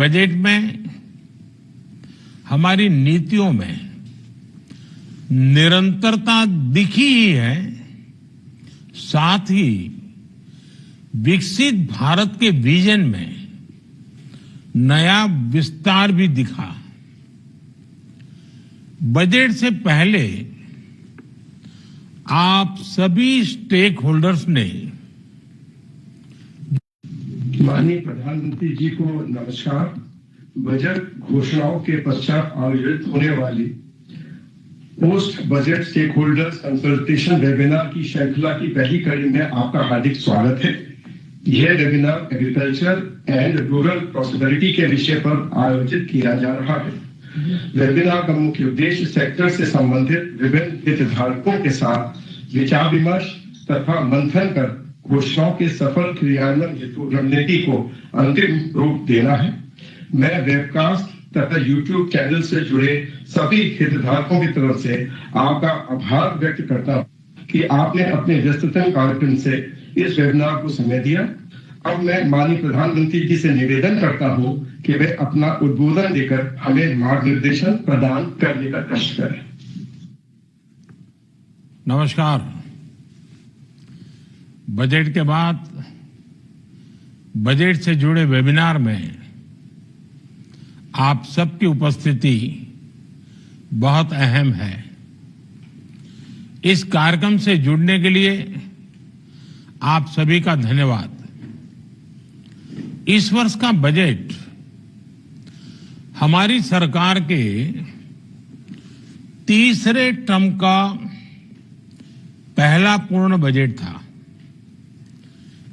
Budget में हमारी नीतियों में निरंतरता दिखी ही है, साथ ही विकसित भारत के विजन में नया विस्तार भी दिखा। बजट से पहले आप सभी स्टेक होल्डर्स ने माननीय प्रधानमंत्री जी को नमस्कार। बजट घोषणाओं के पश्चात आयोजित होने वाली post budget stakeholders consultation webinar की श्रृंखला की पहली कड़ी में आपका हार्दिक स्वागत है। यह webinar agriculture and rural prosperity के विषय पर आयोजित किया जा रहा है। वेबिनार का मुख्य उद्देश्य सेक्टर से संबंधित विभिन्न हितधारकों के साथ विचार विमर्श तथा मंथन कर घोषणाओं के सफल क्रियान्वयन हेतु रणनीति को अंतिम रूप देना है। मैं वेबकास्ट तथा यूट्यूब चैनल से जुड़े सभी हितधारकों की तरफ से आपका आभार व्यक्त करता हूं कि आपने अपने व्यस्ततम कार्यक्रम से इस वेबिनार को समय दिया। अब मैं माननीय प्रधानमंत्री जी से निवेदन करता हूं कि वे अपना उद्बोधन देकर हमें मार्गदर्शन प्रदान करने का कष्ट करें। नमस्कार। बजट के बाद बजट से जुड़े वेबिनार में आप सबकी उपस्थिति बहुत अहम है। इस कार्यक्रम से जुड़ने के लिए आप सभी का धन्यवाद। इस वर्ष का बजट हमारी सरकार के तीसरे टर्म का पहला पूर्ण बजट था।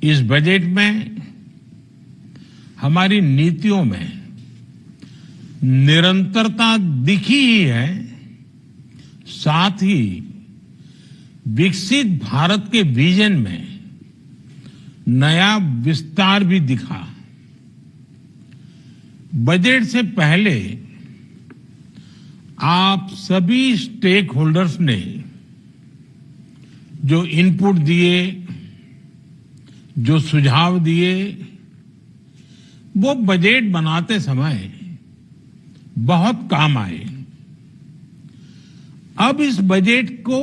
इस बजट में हमारी नीतियों में निरंतरता दिखी ही है, साथ ही विकसित भारत के विजन में नया विस्तार भी दिखा। बजट से पहले आप सभी स्टेक होल्डर्स ने जो इनपुट दिए, जो सुझाव दिए, वो बजट बनाते समय बहुत काम आए। अब इस बजट को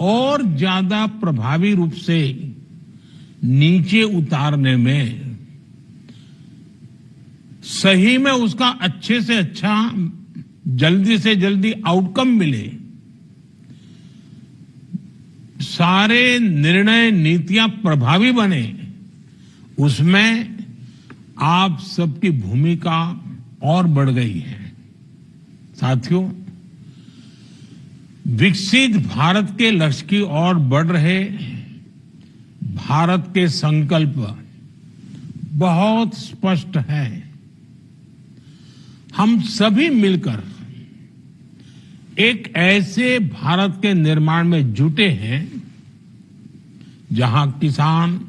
और ज्यादा प्रभावी रूप से नीचे उतारने में, सही में उसका अच्छे से अच्छा, जल्दी से जल्दी आउटकम मिले, सारे निर्णय नीतियां प्रभावी बने, उसमें आप सबकी भूमिका और बढ़ गई है। साथियों, विकसित भारत के लक्ष्य की ओर बढ़ रहे भारत के संकल्प बहुत स्पष्ट है। हम सभी मिलकर एक ऐसे भारत के निर्माण में जुटे हैं जहां किसान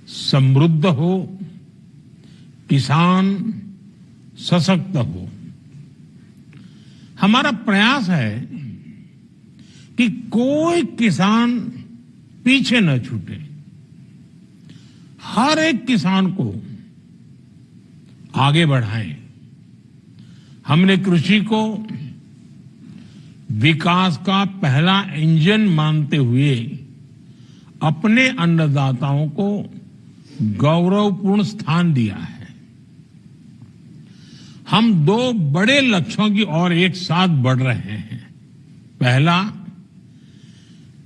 समृद्ध हो, किसान सशक्त हो। हमारा प्रयास है कि कोई किसान पीछे न छूटे। हर एक किसान को आगे बढ़ाएं। हमने कृषि को विकास का पहला इंजन मानते हुए अपने अन्नदाताओं को गौरवपूर्ण स्थान दिया है। हम दो बड़े लक्ष्यों की ओर एक साथ बढ़ रहे हैं। पहला,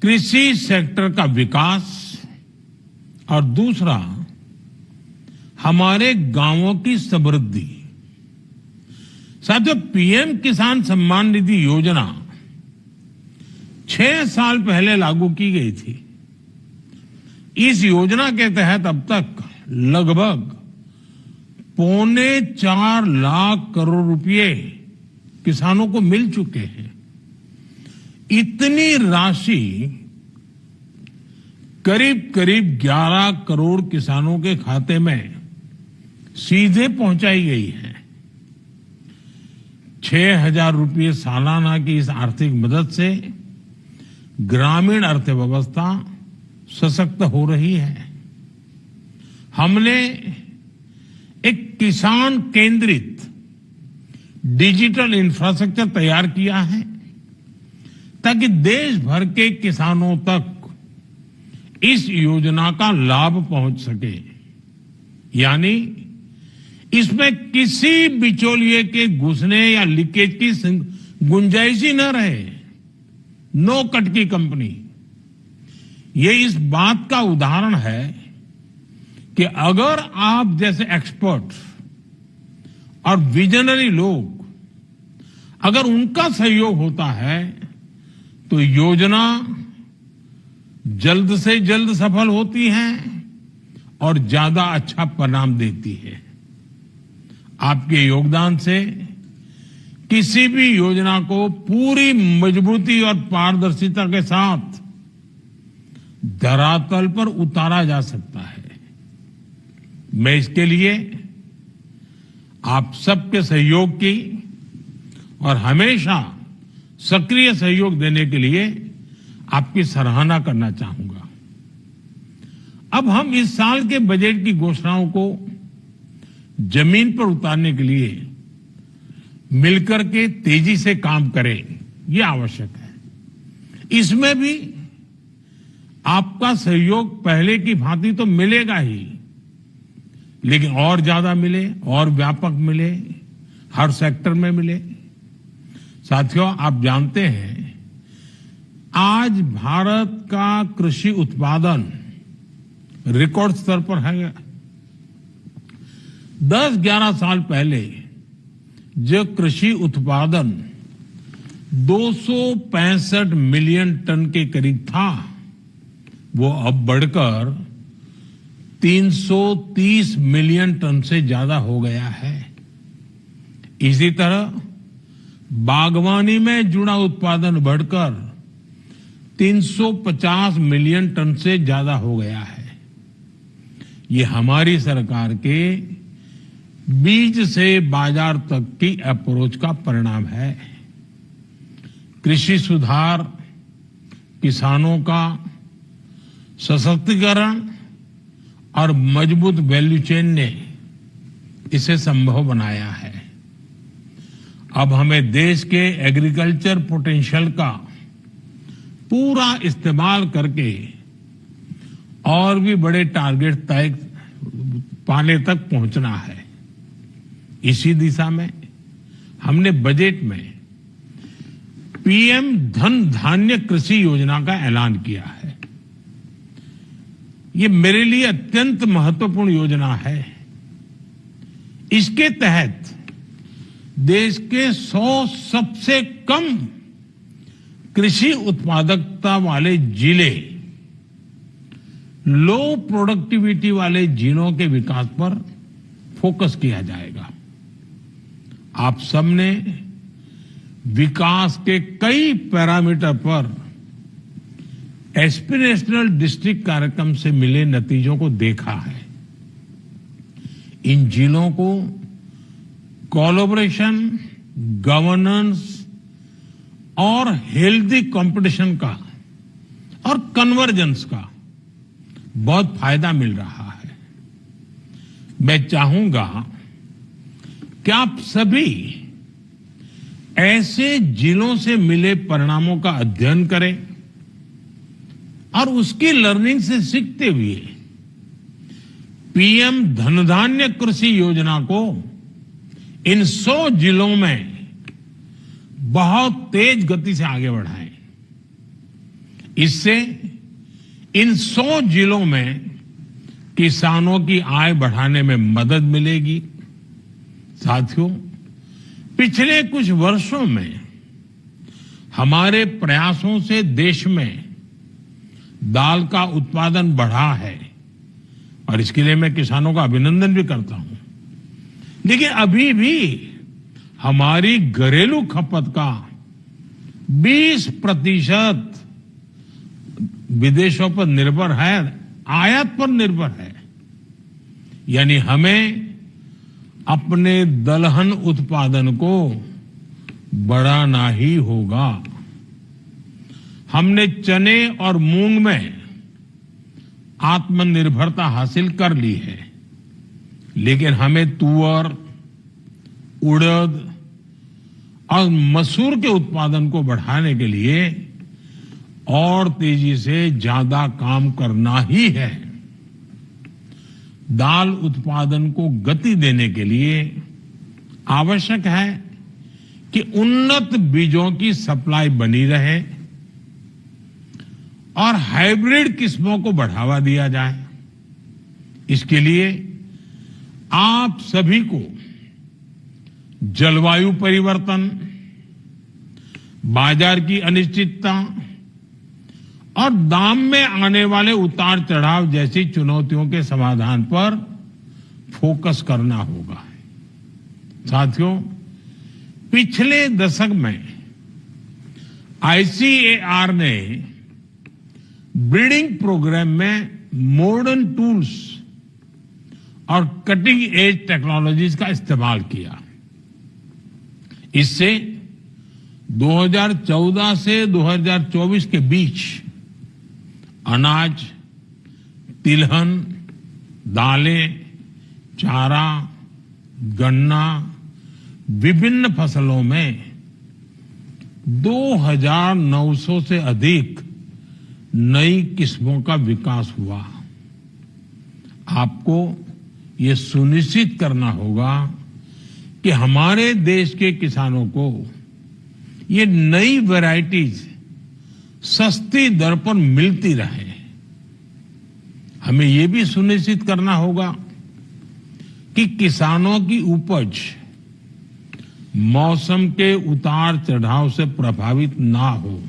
कृषि सेक्टर का विकास, और दूसरा, हमारे गांवों की समृद्धि। साथियों, पीएम किसान सम्मान निधि योजना 6 साल पहले लागू की गई थी। इस योजना के तहत अब तक लगभग 4.25 लाख करोड़ रुपए किसानों को मिल चुके हैं। इतनी राशि करीब करीब 11 करोड़ किसानों के खाते में सीधे पहुंचाई गई है। 6,000 रुपये सालाना की इस आर्थिक मदद से ग्रामीण अर्थव्यवस्था सशक्त हो रही है। हमने एक किसान केंद्रित डिजिटल इंफ्रास्ट्रक्चर तैयार किया है ताकि देश भर के किसानों तक इस योजना का लाभ पहुंच सके। यानी इसमें किसी बिचौलिए के घुसने या लीकेज की गुंजाइश ही न रहे। नो कट की कंपनी। ये इस बात का उदाहरण है कि अगर आप जैसे एक्सपर्ट और विजनरी लोग, अगर उनका सहयोग होता है तो योजना जल्द से जल्द सफल होती है और ज्यादा अच्छा परिणाम देती है। आपके योगदान से किसी भी योजना को पूरी मजबूती और पारदर्शिता के साथ धरातल पर उतारा जा सकता है। मैं इसके लिए आप सबके सहयोग की और हमेशा सक्रिय सहयोग देने के लिए आपकी सराहना करना चाहूंगा। अब हम इस साल के बजट की घोषणाओं को जमीन पर उतारने के लिए मिलकर के तेजी से काम करें, ये आवश्यक है। इसमें भी आपका सहयोग पहले की भांति तो मिलेगा ही, लेकिन और ज्यादा मिले, और व्यापक मिले, हर सेक्टर में मिले। साथियों, आप जानते हैं आज भारत का कृषि उत्पादन रिकॉर्ड स्तर पर है। 10-11 साल पहले जो कृषि उत्पादन 265 मिलियन टन के करीब था, वो अब बढ़कर 330 मिलियन टन से ज्यादा हो गया है। इसी तरह बागवानी में जुड़ा उत्पादन बढ़कर 350 मिलियन टन से ज्यादा हो गया है। ये हमारी सरकार के बीज से बाजार तक की अप्रोच का परिणाम है। कृषि सुधार, किसानों का सशक्तिकरण और मजबूत वैल्यू चेन ने इसे संभव बनाया है। अब हमें देश के एग्रीकल्चर पोटेंशियल का पूरा इस्तेमाल करके और भी बड़े टारगेट तय पाने तक पहुंचना है। इसी दिशा में हमने बजट में पीएम धन धान्य कृषि योजना का ऐलान किया है। ये मेरे लिए अत्यंत महत्वपूर्ण योजना है। इसके तहत देश के 100 सबसे कम कृषि उत्पादकता वाले जिले, लो प्रोडक्टिविटी वाले जिलों के विकास पर फोकस किया जाएगा। आप सबने विकास के कई पैरामीटर पर एस्पिरेशनल डिस्ट्रिक्ट कार्यक्रम से मिले नतीजों को देखा है। इन जिलों को कोलैबोरेशन, गवर्नेंस और हेल्दी कंपटीशन का और कन्वर्जेंस का बहुत फायदा मिल रहा है। मैं चाहूंगा कि आप सभी ऐसे जिलों से मिले परिणामों का अध्ययन करें और उसकी लर्निंग से सीखते हुए पीएम धनधान्य कृषि योजना को इन 100 जिलों में बहुत तेज गति से आगे बढ़ाएं। इससे इन 100 जिलों में किसानों की आय बढ़ाने में मदद मिलेगी। साथियों, पिछले कुछ वर्षों में हमारे प्रयासों से देश में दाल का उत्पादन बढ़ा है और इसके लिए मैं किसानों का अभिनंदन भी करता हूं। लेकिन अभी भी हमारी घरेलू खपत का 20% विदेशों पर निर्भर है, आयात पर निर्भर है। यानी हमें अपने दलहन उत्पादन को बढ़ाना ही होगा। हमने चने और मूंग में आत्मनिर्भरता हासिल कर ली है, लेकिन हमें तुअर, उड़द और मसूर के उत्पादन को बढ़ाने के लिए और तेजी से ज्यादा काम करना ही है। दाल उत्पादन को गति देने के लिए आवश्यक है कि उन्नत बीजों की सप्लाई बनी रहे और हाइब्रिड किस्मों को बढ़ावा दिया जाए। इसके लिए आप सभी को जलवायु परिवर्तन, बाजार की अनिश्चितता और दाम में आने वाले उतार चढ़ाव जैसी चुनौतियों के समाधान पर फोकस करना होगा। साथियों, पिछले दशक में आईसीएआर ने ब्रीडिंग प्रोग्राम में मॉडर्न टूल्स और कटिंग एज टेक्नोलॉजीज का इस्तेमाल किया। इससे 2014 से 2024 के बीच अनाज, तिलहन, दालें, चारा, गन्ना, विभिन्न फसलों में 2900 से अधिक नई किस्मों का विकास हुआ। आपको ये सुनिश्चित करना होगा कि हमारे देश के किसानों को ये नई वैरायटीज सस्ती दर पर मिलती रहे। हमें ये भी सुनिश्चित करना होगा कि किसानों की उपज मौसम के उतार चढ़ाव से प्रभावित ना हो।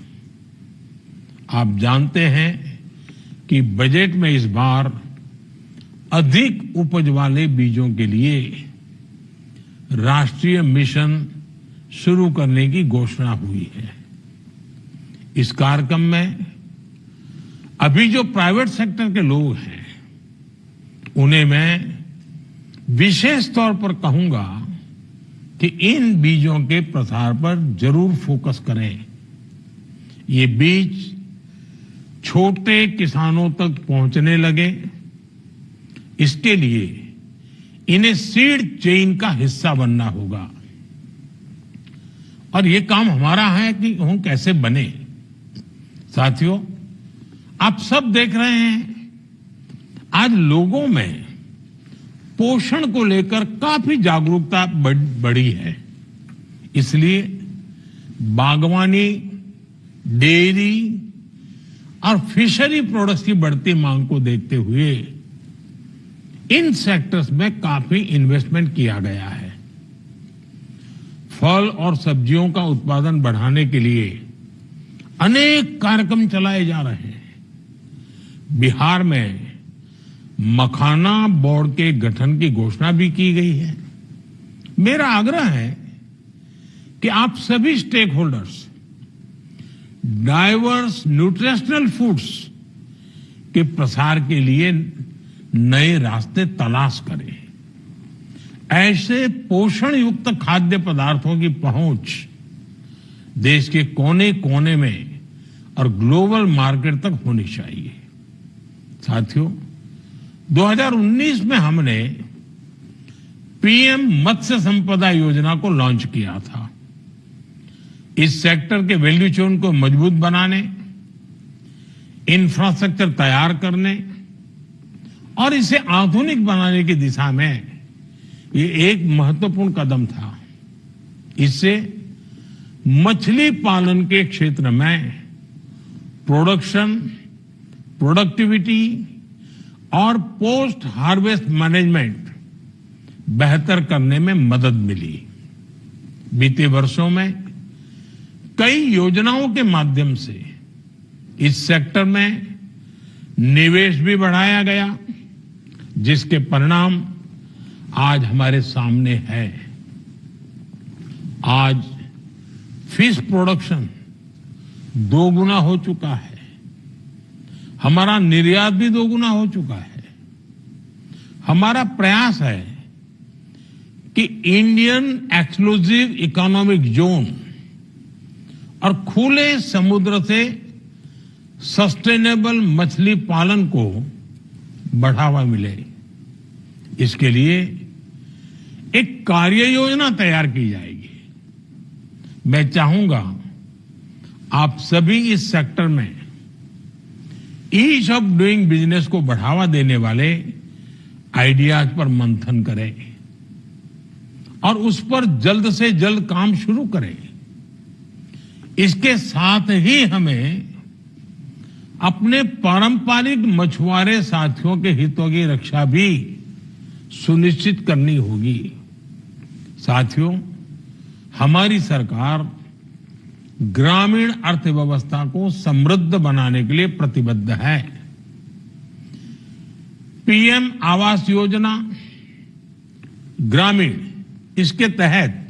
आप जानते हैं कि बजट में इस बार अधिक उपज वाले बीजों के लिए राष्ट्रीय मिशन शुरू करने की घोषणा हुई है। इस कार्यक्रम में अभी जो प्राइवेट सेक्टर के लोग हैं उन्हें मैं विशेष तौर पर कहूंगा कि इन बीजों के प्रसार पर जरूर फोकस करें। ये बीज छोटे किसानों तक पहुंचने लगे, इसके लिए इन्हें सीड चेन का हिस्सा बनना होगा। और ये काम हमारा है कि हम कैसे बने। साथियों, आप सब देख रहे हैं आज लोगों में पोषण को लेकर काफी जागरूकता बढ़ी है। इसलिए बागवानी, डेयरी और फिशरी प्रोडक्ट्स की बढ़ती मांग को देखते हुए इन सेक्टर्स में काफी इन्वेस्टमेंट किया गया है। फल और सब्जियों का उत्पादन बढ़ाने के लिए अनेक कार्यक्रम चलाए जा रहे हैं। बिहार में मखाना बोर्ड के गठन की घोषणा भी की गई है। मेरा आग्रह है कि आप सभी stakeholders diverse nutritional foods के प्रसार के लिए नए रास्ते तलाश करें। ऐसे पोषण युक्त खाद्य पदार्थों की पहुंच देश के कोने कोने में और ग्लोबल मार्केट तक होनी चाहिए। साथियों, 2019 में हमने पीएम मत्स्य संपदा योजना को लॉन्च किया था। इस सेक्टर के वैल्यू चेन को मजबूत बनाने, इंफ्रास्ट्रक्चर तैयार करने और इसे आधुनिक बनाने की दिशा में ये एक महत्वपूर्ण कदम था। इससे मछली पालन के क्षेत्र में प्रोडक्शन, प्रोडक्टिविटी और पोस्ट हार्वेस्ट मैनेजमेंट बेहतर करने में मदद मिली। बीते वर्षों में कई योजनाओं के माध्यम से इस सेक्टर में निवेश भी बढ़ाया गया, जिसके परिणाम आज हमारे सामने है। आज फिश प्रोडक्शन 2 गुना हो चुका है। हमारा निर्यात भी 2 गुना हो चुका है। हमारा प्रयास है कि इंडियन एक्सक्लूसिव इकोनॉमिक जोन और खुले समुद्र से सस्टेनेबल मछली पालन को बढ़ावा मिले। इसके लिए एक कार्य योजना तैयार की जाएगी। मैं चाहूंगा आप सभी इस सेक्टर में ईज ऑफ डूइंग बिजनेस को बढ़ावा देने वाले आइडियाज पर मंथन करें और उस पर जल्द से जल्द काम शुरू करें। इसके साथ ही हमें अपने पारंपरिक मछुआरे साथियों के हितों की रक्षा भी सुनिश्चित करनी होगी। साथियों, हमारी सरकार ग्रामीण अर्थव्यवस्था को समृद्ध बनाने के लिए प्रतिबद्ध है। पीएम आवास योजना ग्रामीण, इसके तहत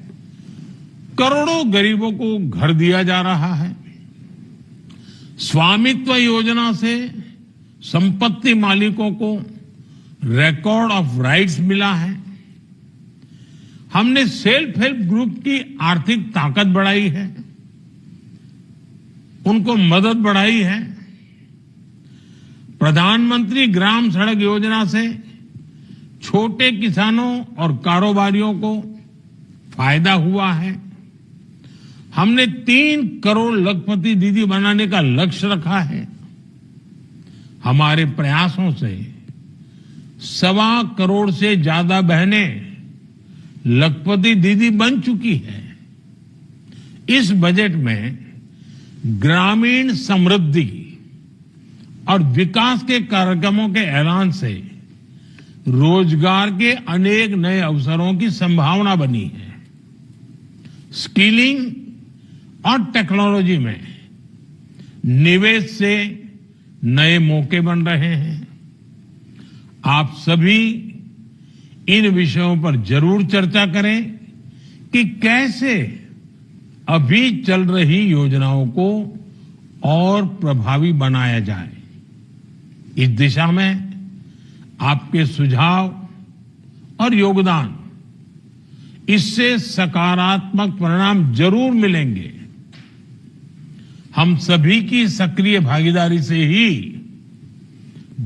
करोड़ों गरीबों को घर दिया जा रहा है। स्वामित्व योजना से संपत्ति मालिकों को रिकॉर्ड ऑफ राइट्स मिला है। हमने सेल्फ हेल्प ग्रुप की आर्थिक ताकत बढ़ाई है, उनको मदद बढ़ाई है। प्रधानमंत्री ग्राम सड़क योजना से छोटे किसानों और कारोबारियों को फायदा हुआ है। हमने 3 करोड़ लखपति दीदी बनाने का लक्ष्य रखा है। हमारे प्रयासों से 1.25 करोड़ से ज्यादा बहनें लखपति दीदी बन चुकी है। इस बजट में ग्रामीण समृद्धि और विकास के कार्यक्रमों के ऐलान से रोजगार के अनेक नए अवसरों की संभावना बनी है। स्किलिंग और टेक्नोलॉजी में निवेश से नए मौके बन रहे हैं। आप सभी इन विषयों पर जरूर चर्चा करें कि कैसे अभी चल रही योजनाओं को और प्रभावी बनाया जाए। इस दिशा में आपके सुझाव और योगदान, इससे सकारात्मक परिणाम जरूर मिलेंगे। हम सभी की सक्रिय भागीदारी से ही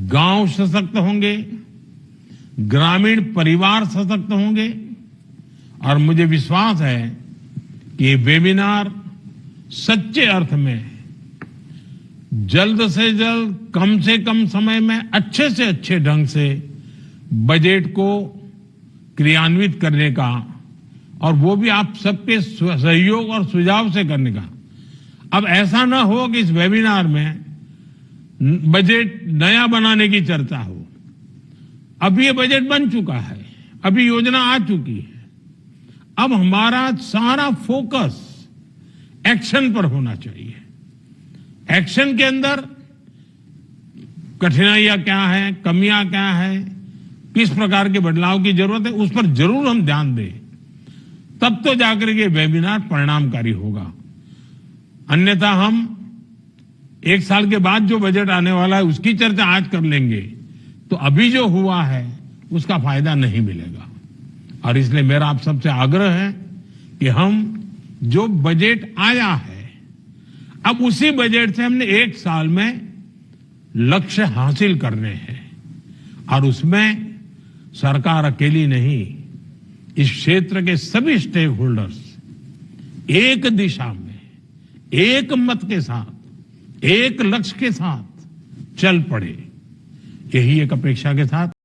गांव सशक्त होंगे, ग्रामीण परिवार सशक्त होंगे और मुझे विश्वास है कि ये वेबिनार सच्चे अर्थ में जल्द से जल्द, कम से कम समय में अच्छे से अच्छे ढंग से बजट को क्रियान्वित करने का, और वो भी आप सबके सहयोग और सुझाव से करने का। अब ऐसा ना हो कि इस वेबिनार में बजट नया बनाने की चर्चा हो। अभी ये बजट बन चुका है, अभी योजना आ चुकी है। अब हमारा सारा फोकस एक्शन पर होना चाहिए। एक्शन के अंदर कठिनाइयां क्या है, कमियां क्या है, किस प्रकार के बदलाव की जरूरत है, उस पर जरूर हम ध्यान दें। तब तो जाकर के वेबिनार परिणामकारी होगा। अन्यथा हम 1 साल के बाद जो बजट आने वाला है उसकी चर्चा आज कर लेंगे तो अभी जो हुआ है उसका फायदा नहीं मिलेगा। और इसलिए मेरा आप सबसे आग्रह है कि हम जो बजट आया है, अब उसी बजट से हमने 1 साल में लक्ष्य हासिल करने हैं। और उसमें सरकार अकेली नहीं, इस क्षेत्र के सभी स्टेक होल्डर्स एक दिशा में, एक मत के साथ, एक लक्ष्य के साथ चल पड़े। यही एक अपेक्षा के साथ